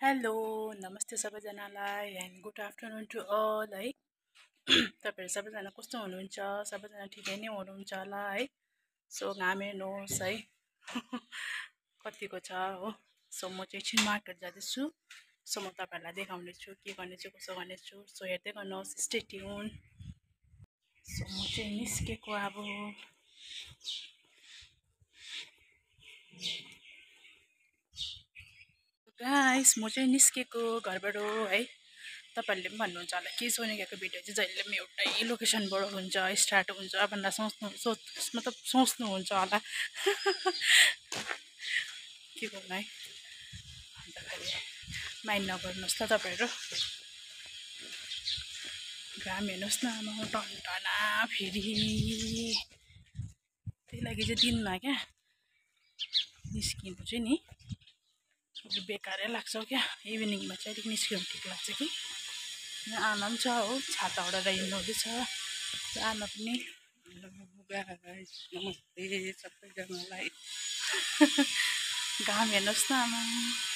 Hello नमस्ते सबैजनालाई and good afternoon to all है। तपाईँहरू सबैजना कस्तो हुनुहुन्छ? सबैजना ठिकै नै हुनुहुन्छ होला है। सो घाम हेर्नुहोस् है कतिको छ हो। सो म चाहिँ एकछिन मार्केट जाँदैछु। सो म तपाईँहरूलाई देखाउनेछु के गर्नेछु कसो गर्नेछु। सो हेर्दै गर्नुहोस्, स्टे ट्युन। सो म चाहिँ निस्केको अब गाइस, म चाहिँ निस्केको घरबाट है। तपाईँहरूले पनि भन्नुहुन्छ होला के सोनिकाको भिडियो चाहिँ जहिले पनि एउटै लोकेसनबाट हुन्छ स्टार्ट हुन्छ भनेर मतलब सोच्नुहुन्छ होला के गर्नु है। अन्तखेरि माइन्ड नगर्नुहोस् ल तपाईँहरू। घाम हेर्नुहोस् न आमा टन्टना फेरि। त्यही लागि चाहिँ दिनमा क्या निस्किनु चाहिँ नि बेकारै लाग्छ क्या। इभिनिङमा चाहिँ अलिक निस्किनु ठिक लाग्छ कि। आमा पनि छ हो, छाता ओढेर हिँड्नु हुँदैछ। आमा पनि नमस्ते सबैजनालाई। घाम हेर्नुहोस् न आमा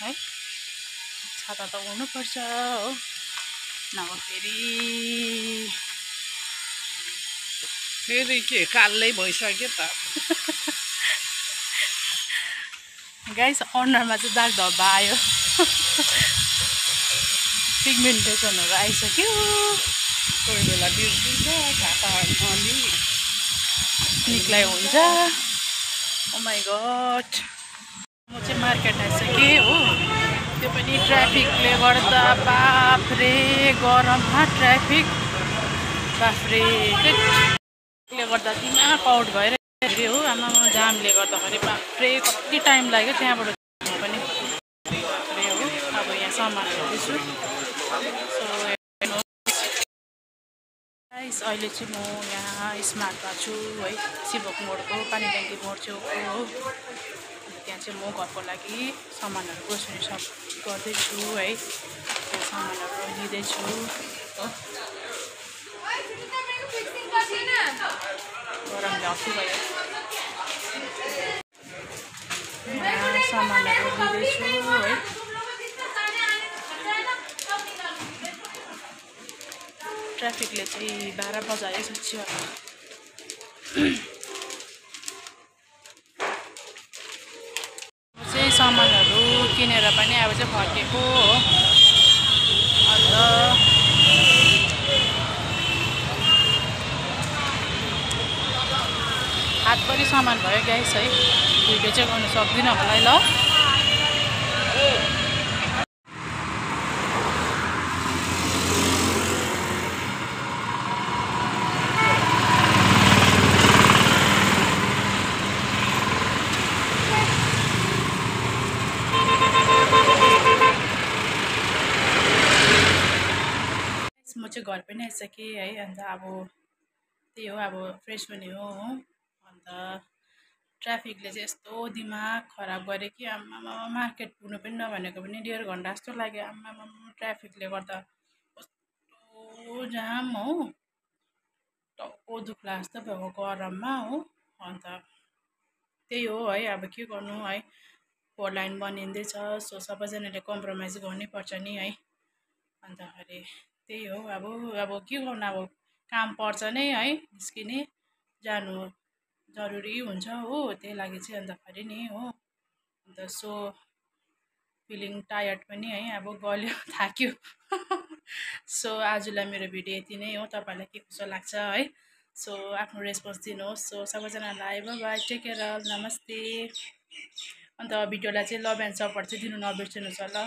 है। छाता त ओढ्नुपर्छ हो, नभए फेरि के कालै भइसक्यो त। गाइस अनुहारमा चाहिँ दाग धब्बा आयो। पिगमेन्टेसनहरू आइसक्यो। कोही बेला बिर्सिन्छ छाता अलि निक्लाइ हुन्छ। ओ माई गड, म चाहिँ मार्केट आइसकेँ हो। त्यो पनि ट्राफिकले गर्दा। बाफ्रे गरममा ट्राफिक, बाफ्रे त्यसले गर्दा दिमाग आउट भएर हो। आमामा जामले गर्दाखेरि बाफ्रे कति टाइम लाग्यो त्यहाँबाट पनि। बाफ्रे हो, अब यहाँ सामान हेर्दैछु। सो गाइस, अहिले चाहिँ म यहाँ स्मार्टमा छु है। शिवक मोडको पानी ट्याङ्की मोड छेउको हो। अन्त त्यहाँ चाहिँ म घरको लागि सामानहरू ग्रोसरी सप गर्दैछु है। त्यो सामानहरू लिँदैछु हो। गरमले अति भयो। सामानहरू लिँदैछु है। ट्राफिकले चाहिँ 12 बजायो साँच्ची होला। म चाहिँ सामानहरू किनेर पनि अब चाहिँ फर्केको हो। अन्त हात पनि सामान भयो गाइस है। भिडियो चाहिँ गर्नु सक्दिनँ होला है ल। म चाहिँ घर पनि आइसकेँ है। अन्त अब त्यही हो, अब फ्रेस हुने हो। अन्त ट्राफिकले चाहिँ यस्तो दिमाग खराब गऱ्यो कि आम्मामा। मार्केट पुग्नु पनि नभनेको पनि 1.5 घन्टा जस्तो लाग्यो। आम्मामा ट्राफिकले गर्दा कस्तो जाम हो। टाउको दुख्ला जस्तो भएको गरममा हो। अन्त त्यही हो है, अब के गर्नु है। 4 लाइन बनिँदैछ। सो सबैजनाले कम्प्रोमाइज गर्नै पर्छ नि है। अन्तखेरि त्यही हो, अब के गर्नु, अब काम पर्छ नै है। निस्किने जानु जरुरी हुन्छ हो। त्यही लागि चाहिँ अन्तखेरि नि हो। अन्त सो फिलिङ टायर्ड पनि है, अब गल्यो थाक्यो। सो आजलाई मेरो भिडियो यति नै हो। तपाईँलाई के कस्तो लाग्छ है। सो आफ्नो रेस्पोन्स दिनुहोस्। सो सबैजनालाई बाइ बाइ, टेक केयर, नमस्ते। अन्त भिडियोलाई चाहिँ लभ एन्ड सपोर्ट चाहिँ दिनु नबिर्सिनुहोस् होला।